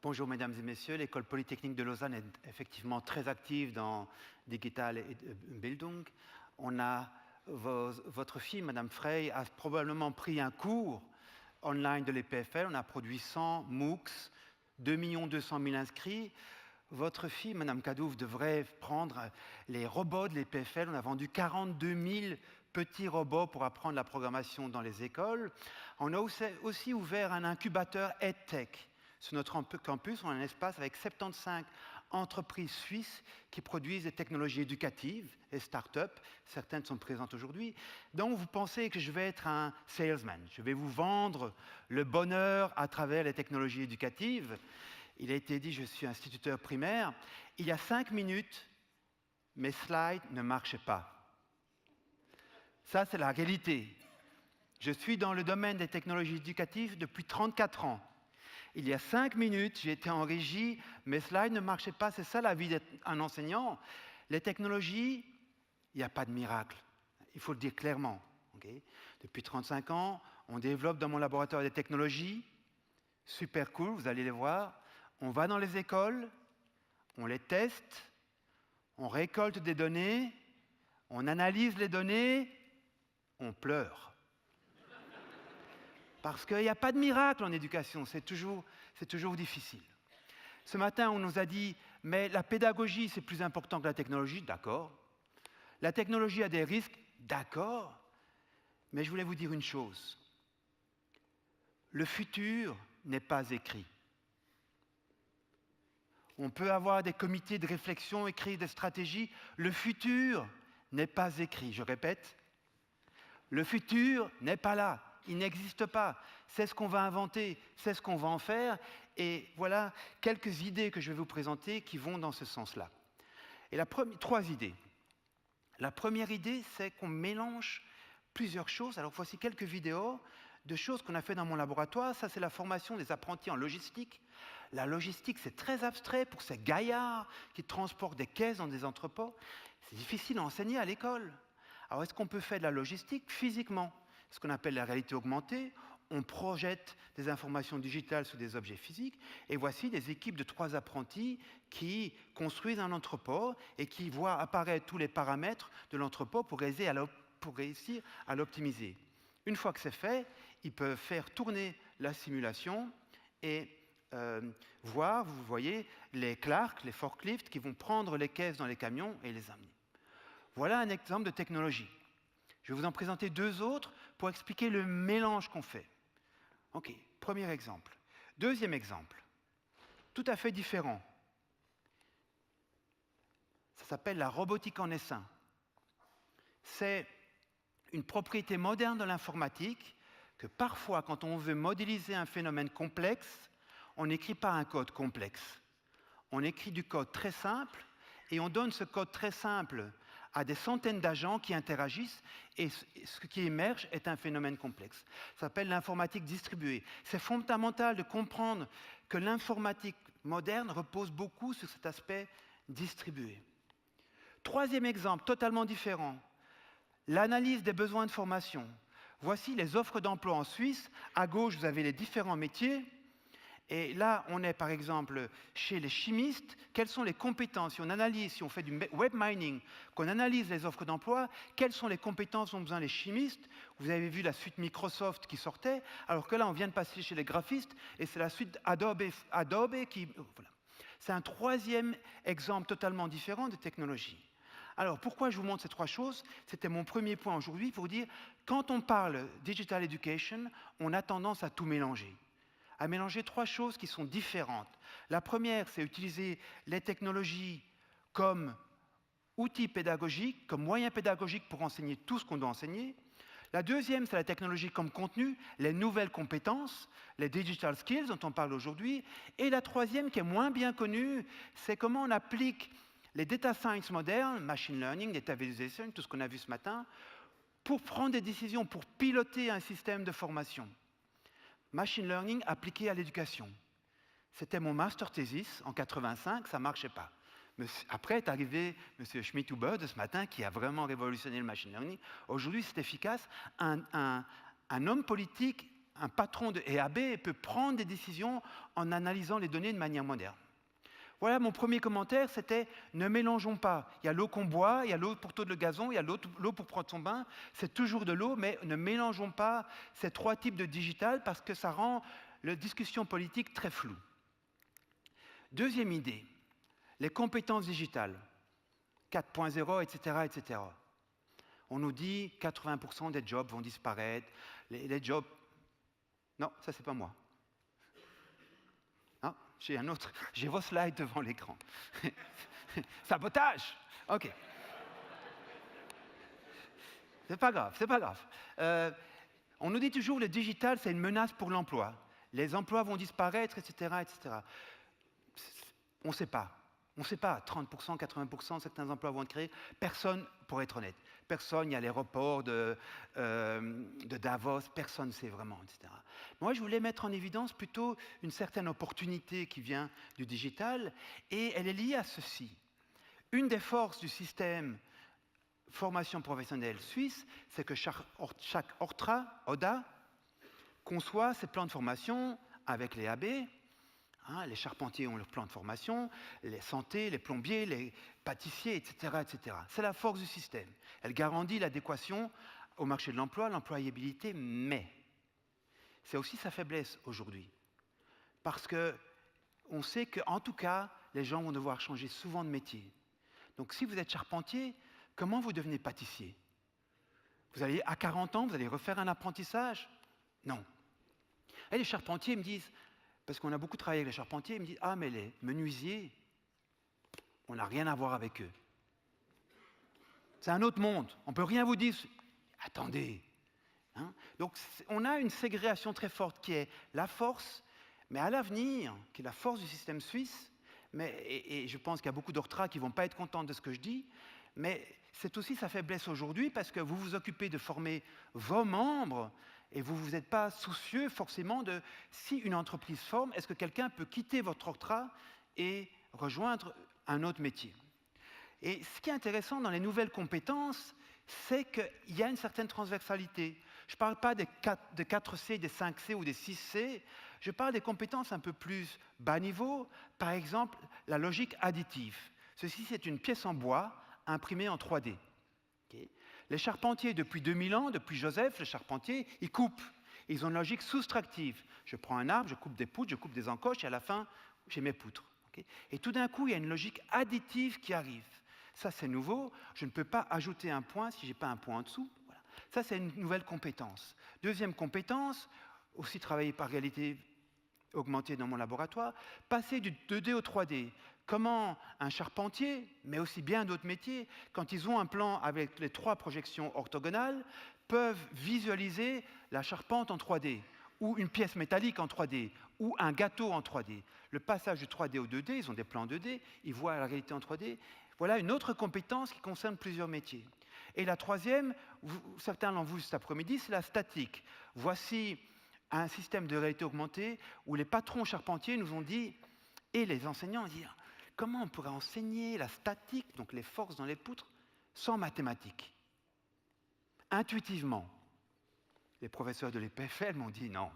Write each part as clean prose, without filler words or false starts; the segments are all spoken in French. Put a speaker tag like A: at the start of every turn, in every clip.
A: Bonjour mesdames et messieurs, l'école polytechnique de Lausanne est effectivement très active dans Digital Bildung. Votre fille, Madame Frey, a probablement pris un cours online de l'EPFL. On a produit 100 MOOCs, 2 200 000 inscrits. Votre fille, Madame Cadouf, devrait prendre les robots de l'EPFL. On a vendu 42 000 petits robots pour apprendre la programmation dans les écoles. On a aussi ouvert un incubateur EdTech. Sur notre campus, on a un espace avec 75 entreprises suisses qui produisent des technologies éducatives et start-up. Certaines sont présentes aujourd'hui. Donc, vous pensez que je vais être un salesman. Je vais vous vendre le bonheur à travers les technologies éducatives. Il a été dit, je suis instituteur primaire. Il y a 5 minutes, mes slides ne marchaient pas. Ça, c'est la réalité. Je suis dans le domaine des technologies éducatives depuis 34 ans. Il y a 5 minutes, j'étais en régie, mes slides ne marchaient pas. C'est ça la vie d'être un enseignant. Les technologies, il n'y a pas de miracle. Il faut le dire clairement. Okay? Depuis 35 ans, on développe dans mon laboratoire des technologies. Super cool, vous allez les voir. On va dans les écoles, on les teste, on récolte des données, on analyse les données, on pleure. Parce qu'il n'y a pas de miracle en éducation, c'est toujours difficile. Ce matin, on nous a dit, mais la pédagogie, c'est plus important que la technologie, d'accord. La technologie a des risques, d'accord. Mais je voulais vous dire une chose. Le futur n'est pas écrit. On peut avoir des comités de réflexion, écrire des stratégies. Le futur n'est pas écrit. Je répète, le futur n'est pas là. Il n'existe pas. C'est ce qu'on va inventer, c'est ce qu'on va en faire. Et voilà quelques idées que je vais vous présenter qui vont dans ce sens-là. Et 3 idées. La première idée, c'est qu'on mélange plusieurs choses. Alors voici quelques vidéos de choses qu'on a fait dans mon laboratoire. Ça, c'est la formation des apprentis en logistique. La logistique, c'est très abstrait pour ces gaillards qui transportent des caisses dans des entrepôts. C'est difficile à enseigner à l'école. Alors, est-ce qu'on peut faire de la logistique physiquement ? Ce qu'on appelle la réalité augmentée, on projette des informations digitales sur des objets physiques, et voici des équipes de 3 apprentis qui construisent un entrepôt et qui voient apparaître tous les paramètres de l'entrepôt pour réussir à l'optimiser. Une fois que c'est fait, ils peuvent faire tourner la simulation et voir, vous voyez, les Clark, les forklifts qui vont prendre les caisses dans les camions et les amener. Voilà un exemple de technologie. Je vais vous en présenter 2 autres pour expliquer le mélange qu'on fait. OK, premier exemple. Deuxième exemple, tout à fait différent. Ça s'appelle la robotique en essaim. C'est une propriété moderne de l'informatique que parfois, quand on veut modéliser un phénomène complexe, on n'écrit pas un code complexe. On écrit du code très simple et on donne ce code très simple à des centaines d'agents qui interagissent et ce qui émerge est un phénomène complexe. Ça s'appelle l'informatique distribuée. C'est fondamental de comprendre que l'informatique moderne repose beaucoup sur cet aspect distribué. Troisième exemple, totalement différent, l'analyse des besoins de formation. Voici les offres d'emploi en Suisse. À gauche, vous avez les différents métiers. Et là, on est par exemple chez les chimistes. Quelles sont les compétences? Si on analyse, si on fait du web mining, qu'on analyse les offres d'emploi, quelles sont les compétences dont ont besoin les chimistes? Vous avez vu la suite Microsoft qui sortait, alors que là, on vient de passer chez les graphistes, et c'est la suite Adobe qui... Voilà. C'est un 3e exemple totalement différent de technologie. Alors, pourquoi je vous montre ces 3 choses? C'était mon premier point aujourd'hui pour dire, quand on parle digital education, on a tendance à tout mélanger. À mélanger 3 choses qui sont différentes. La première, c'est utiliser les technologies comme outil pédagogique, comme moyen pédagogique pour enseigner tout ce qu'on doit enseigner. La deuxième, c'est la technologie comme contenu, les nouvelles compétences, les digital skills dont on parle aujourd'hui. Et la troisième, qui est moins bien connue, c'est comment on applique les data science modernes, machine learning, data visualization, tout ce qu'on a vu ce matin, pour prendre des décisions, pour piloter un système de formation. Machine learning appliqué à l'éducation. C'était mon master thesis en 85, ça ne marchait pas. Après est arrivé M. Schmidt-Huber de ce matin qui a vraiment révolutionné le machine learning. Aujourd'hui, c'est efficace. Un homme politique un patron de EAB peut prendre des décisions en analysant les données de manière moderne. Voilà, mon premier commentaire, c'était « Ne mélangeons pas. Il y a l'eau qu'on boit, il y a l'eau pour tourner le gazon, il y a l'eau pour prendre son bain. C'est toujours de l'eau, mais ne mélangeons pas ces trois types de digital parce que ça rend la discussion politique très floue. » Deuxième idée, les compétences digitales, 4.0, etc., etc. On nous dit 80% des jobs vont disparaître, les jobs... Non, ça c'est pas moi. J'ai vos slides devant l'écran. Sabotage. OK. C'est pas grave, c'est pas grave. On nous dit toujours que le digital, c'est une menace pour l'emploi. Les emplois vont disparaître, etc., etc. On ne sait pas. On ne sait pas. 30%, 80%, certains emplois vont être créés. Personne, pour être honnête, personne, il y a l'aéroport de Davos, personne ne sait vraiment, etc. Moi, je voulais mettre en évidence plutôt une certaine opportunité qui vient du digital, et elle est liée à ceci. Une des forces du système formation professionnelle suisse, c'est que chaque ODA, conçoit ses plans de formation avec les AB. Les charpentiers ont leur plan de formation, les santé, les plombiers, les pâtissiers, etc., etc. C'est la force du système. Elle garantit l'adéquation au marché de l'emploi, l'employabilité, mais c'est aussi sa faiblesse aujourd'hui. Parce qu'on sait qu'en tout cas, les gens vont devoir changer souvent de métier. Donc si vous êtes charpentier, comment vous devenez pâtissier? Vous allez, à 40 ans, vous allez refaire un apprentissage? Non. Et les charpentiers me disent, parce qu'on a beaucoup travaillé avec les charpentiers, ils me disent « Ah, mais les menuisiers, on n'a rien à voir avec eux. C'est un autre monde. On ne peut rien vous dire. » Attendez. Donc, on a une ségrégation très forte qui est la force, mais à l'avenir, qui est la force du système suisse, et je pense qu'il y a beaucoup d'ORTRA qui ne vont pas être contents de ce que je dis, mais c'est aussi sa faiblesse aujourd'hui parce que vous vous occupez de former vos membres et vous n'êtes pas soucieux forcément de si une entreprise forme, est-ce que quelqu'un peut quitter votre ORTRA et rejoindre un autre métier. Et ce qui est intéressant dans les nouvelles compétences, c'est qu'il y a une certaine transversalité. Je ne parle pas des 4C, des 5C ou des 6C, je parle des compétences un peu plus bas niveau, par exemple la logique additive. Ceci, c'est une pièce en bois imprimée en 3D. Okay. Les charpentiers, depuis 2000 ans, depuis Joseph, les charpentiers, ils coupent. Ils ont une logique soustractive. Je prends un arbre, je coupe des poutres, je coupe des encoches, et à la fin, j'ai mes poutres. Okay. Et tout d'un coup, il y a une logique additive qui arrive. Ça, c'est nouveau. Je ne peux pas ajouter un point si je n'ai pas un point en dessous. Voilà. Ça, c'est une nouvelle compétence. Deuxième compétence, aussi travaillée par réalité augmentée dans mon laboratoire, passer du 2D au 3D. Comment un charpentier, mais aussi bien d'autres métiers, quand ils ont un plan avec les 3 projections orthogonales, peuvent visualiser la charpente en 3D, ou une pièce métallique en 3D, ou un gâteau en 3D. Le passage du 3D au 2D, ils ont des plans 2D, ils voient la réalité en 3D. Voilà une autre compétence qui concerne plusieurs métiers. Et la troisième, certains l'ont vu cet après-midi, c'est la statique. Voici un système de réalité augmentée où les patrons charpentiers nous ont dit, et les enseignants ont dit, comment on pourrait enseigner la statique, donc les forces dans les poutres, sans mathématiques? Intuitivement, les professeurs de l'EPFL m'ont dit, non,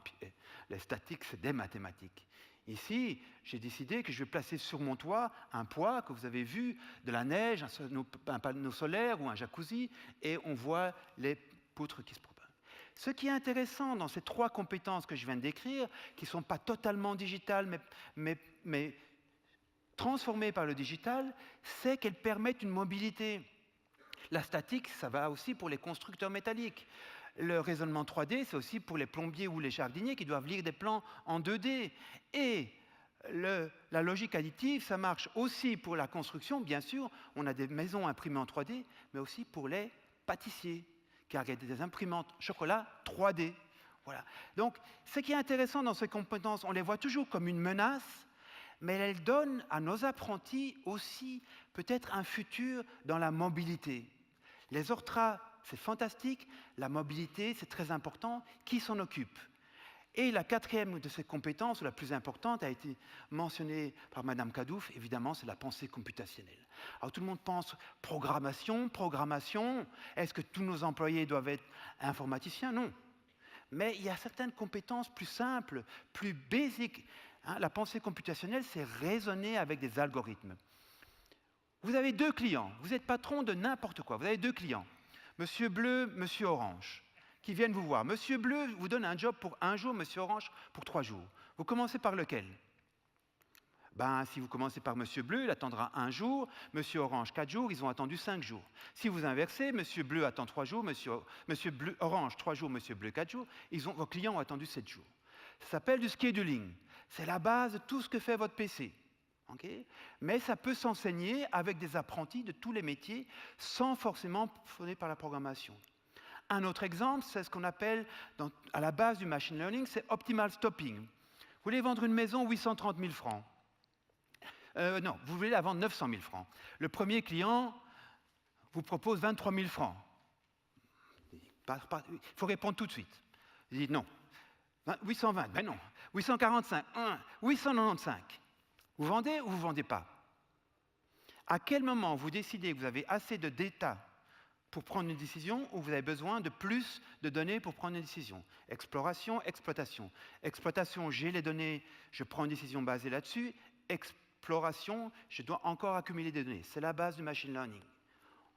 A: les statiques, c'est des mathématiques. Ici, j'ai décidé que je vais placer sur mon toit un poids que vous avez vu, de la neige, un panneau solaire ou un jacuzzi, et on voit les poutres qui se propagent. Ce qui est intéressant dans ces 3 compétences que je viens de décrire, qui ne sont pas totalement digitales, mais transformées par le digital, c'est qu'elles permettent une mobilité. La statique, ça va aussi pour les constructeurs métalliques. Le raisonnement 3D, c'est aussi pour les plombiers ou les jardiniers qui doivent lire des plans en 2D. Et la logique additive, ça marche aussi pour la construction, bien sûr. On a des maisons imprimées en 3D, mais aussi pour les pâtissiers, car il y a des imprimantes chocolat 3D. Voilà. Donc, ce qui est intéressant dans ces compétences, on les voit toujours comme une menace, mais elles donnent à nos apprentis aussi peut-être un futur dans la mobilité. Les ORTRA, c'est fantastique. La mobilité, c'est très important. Qui s'en occupe? Et la 4e de ces compétences, ou la plus importante, a été mentionnée par Madame Kadouf, évidemment, c'est la pensée computationnelle. Alors tout le monde pense programmation. Est-ce que tous nos employés doivent être informaticiens? Non. Mais il y a certaines compétences plus simples, plus basiques. La pensée computationnelle, c'est raisonner avec des algorithmes. Vous avez 2 clients, vous êtes patron de n'importe quoi, vous avez 2 clients, Monsieur Bleu, Monsieur Orange, qui viennent vous voir. Monsieur Bleu vous donne un job pour 1 jour, Monsieur Orange pour 3 jours. Vous commencez par lequel? Si vous commencez par Monsieur Bleu, il attendra 1 jour, Monsieur Orange 4 jours, ils ont attendu 5 jours. Si vous inversez, Monsieur Bleu attend 3 jours, Monsieur Bleu, Orange 3 jours, Monsieur Bleu 4 jours, vos clients ont attendu 7 jours. Ça s'appelle du scheduling. C'est la base de tout ce que fait votre PC. Okay? Mais ça peut s'enseigner avec des apprentis de tous les métiers sans forcément passer par la programmation. Un autre exemple, c'est ce qu'on appelle, à la base du machine learning, c'est optimal stopping. Vous voulez vendre une maison 830 000 francs. Non, vous voulez la vendre 900 000 francs. Le premier client vous propose 23 000 francs. Il faut répondre tout de suite. Il dit non. 820, ben non. 845, 895. Vous vendez ou vous ne vendez pas? À quel moment vous décidez que vous avez assez de data pour prendre une décision ou vous avez besoin de plus de données pour prendre une décision? Exploration, exploitation. Exploitation, j'ai les données, je prends une décision basée là-dessus. Exploration, je dois encore accumuler des données. C'est la base du machine learning.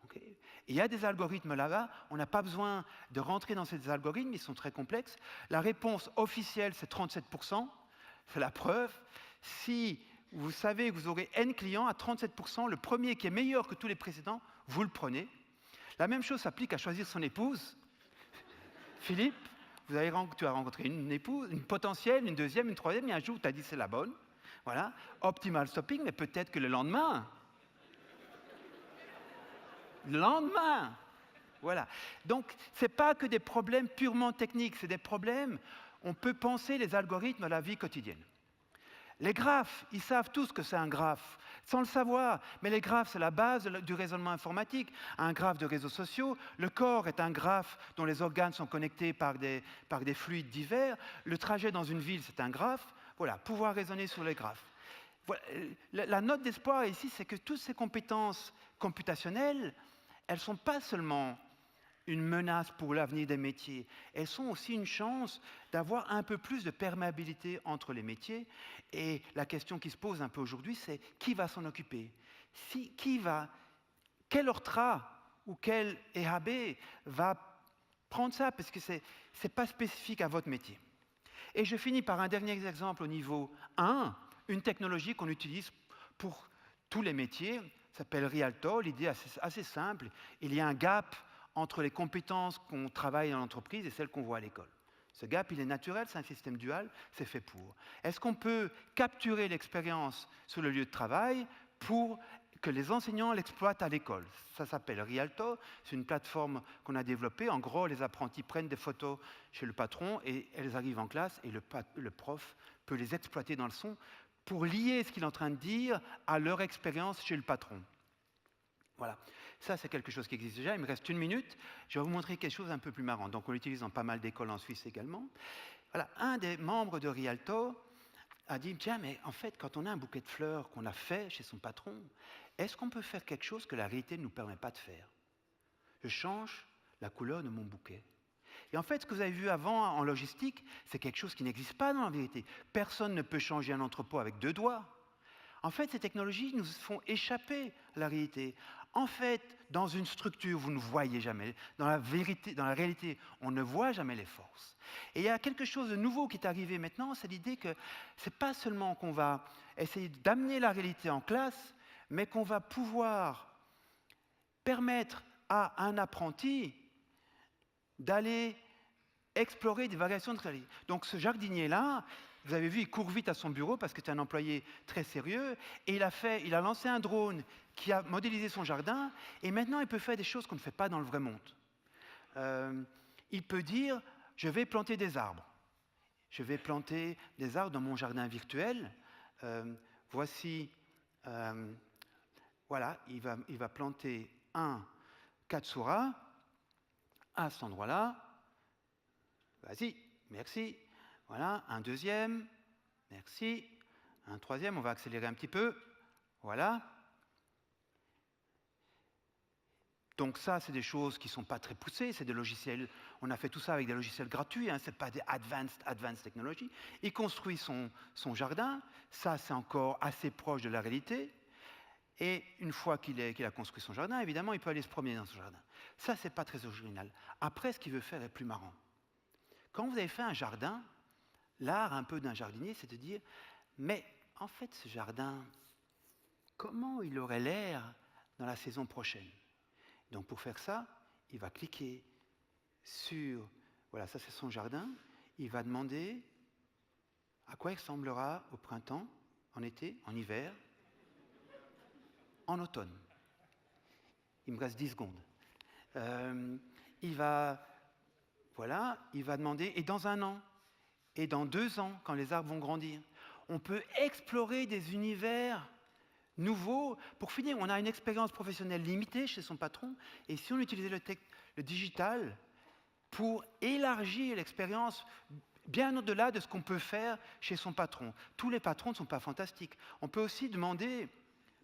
A: Okay. Il y a des algorithmes là-bas, on n'a pas besoin de rentrer dans ces algorithmes, ils sont très complexes. La réponse officielle, c'est 37%. C'est la preuve. Si vous savez que vous aurez N clients, à 37%, le premier qui est meilleur que tous les précédents, vous le prenez. La même chose s'applique à choisir son épouse. Philippe, tu as rencontré une épouse, une potentielle, une deuxième, une troisième, et un jour, tu as dit c'est la bonne. Voilà, optimal stopping, mais peut-être que le lendemain, voilà. Donc, ce n'est pas que des problèmes purement techniques, c'est des problèmes, on peut penser les algorithmes à la vie quotidienne. Les graphes, ils savent tous que c'est un graphe, sans le savoir, mais les graphes, c'est la base du raisonnement informatique. Un graphe de réseaux sociaux, le corps est un graphe dont les organes sont connectés par des fluides divers, le trajet dans une ville, c'est un graphe. Voilà, pouvoir raisonner sur les graphes. Voilà. La note d'espoir ici, c'est que toutes ces compétences computationnelles, elles ne sont pas seulement une menace pour l'avenir des métiers, elles sont aussi une chance d'avoir un peu plus de perméabilité entre les métiers. Et la question qui se pose un peu aujourd'hui, c'est qui va s'en occuper? Quel ORTRA ou quel EHB va prendre ça? Parce que ce n'est pas spécifique à votre métier. Et je finis par un dernier exemple au niveau 1, une technologie qu'on utilise pour tous les métiers, ça s'appelle Rialto. L'idée est assez simple, il y a un gap entre les compétences qu'on travaille dans l'entreprise et celles qu'on voit à l'école. Ce gap, il est naturel, c'est un système dual, c'est fait pour. Est-ce qu'on peut capturer l'expérience sur le lieu de travail pour que les enseignants l'exploitent à l'école? Ça s'appelle Rialto, c'est une plateforme qu'on a développée. En gros, les apprentis prennent des photos chez le patron et elles arrivent en classe et le prof peut les exploiter dans le son pour lier ce qu'il est en train de dire à leur expérience chez le patron. Voilà, ça c'est quelque chose qui existe déjà. Il me reste 1 minute. Je vais vous montrer quelque chose un peu plus marrant. Donc on l'utilise dans pas mal d'écoles en Suisse également. Voilà, un des membres de Rialto a dit, tiens, mais en fait, quand on a un bouquet de fleurs qu'on a fait chez son patron, est-ce qu'on peut faire quelque chose que la réalité ne nous permet pas de faire? Je change la couleur de mon bouquet. Et en fait, ce que vous avez vu avant en logistique, c'est quelque chose qui n'existe pas dans la vérité. Personne ne peut changer un entrepôt avec 2 doigts. En fait, ces technologies nous font échapper à la réalité. En fait, dans une structure, vous ne voyez jamais. Dans la réalité, on ne voit jamais les forces. Et il y a quelque chose de nouveau qui est arrivé maintenant, c'est l'idée que ce n'est pas seulement qu'on va essayer d'amener la réalité en classe, mais qu'on va pouvoir permettre à un apprenti d'aller explorer des variations de réalité. Donc ce jardinier-là, vous avez vu, il court vite à son bureau parce que c'est un employé très sérieux, et il a lancé un drone qui a modélisé son jardin, et maintenant il peut faire des choses qu'on ne fait pas dans le vrai monde. Il peut dire, je vais planter des arbres. Je vais planter des arbres dans mon jardin virtuel. Voici, voilà, il va planter un katsura à cet endroit-là. Vas-y, merci. Voilà, un deuxième, merci. Un troisième, on va accélérer un petit peu. Voilà. Donc ça, c'est des choses qui ne sont pas très poussées, c'est des logiciels, on a fait tout ça avec des logiciels gratuits, ce n'est pas des advanced technologies. Il construit son jardin, ça c'est encore assez proche de la réalité, et une fois qu'il a construit son jardin, évidemment, il peut aller se promener dans son jardin. Ça, ce n'est pas très original. Après, ce qu'il veut faire est plus marrant. Quand vous avez fait un jardin, l'art un peu d'un jardinier, c'est de dire, mais en fait, ce jardin, comment il aurait l'air dans la saison prochaine? Donc pour faire ça, il va cliquer sur, voilà, ça c'est son jardin, il va demander à quoi il ressemblera au printemps, en été, en hiver, en automne. Il me reste 10 secondes. Il va demander, et dans 1 an, et dans 2 ans, quand les arbres vont grandir. On peut explorer des univers nouveau. Pour finir, on a une expérience professionnelle limitée chez son patron, et si on utilisait le digital pour élargir l'expérience bien au-delà de ce qu'on peut faire chez son patron. Tous les patrons ne sont pas fantastiques. On peut aussi demander,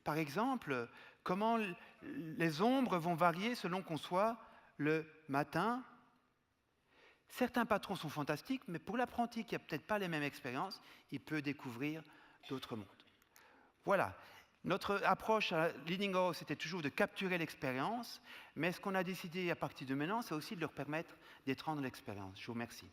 A: par exemple, comment les ombres vont varier selon qu'on soit le matin. Certains patrons sont fantastiques, mais pour l'apprenti qui n'a peut-être pas les mêmes expériences, il peut découvrir d'autres mondes. Voilà. Notre approche à Leading Horse, c'était toujours de capturer l'expérience, mais ce qu'on a décidé à partir de maintenant, c'est aussi de leur permettre d'être dans l'expérience. Je vous remercie.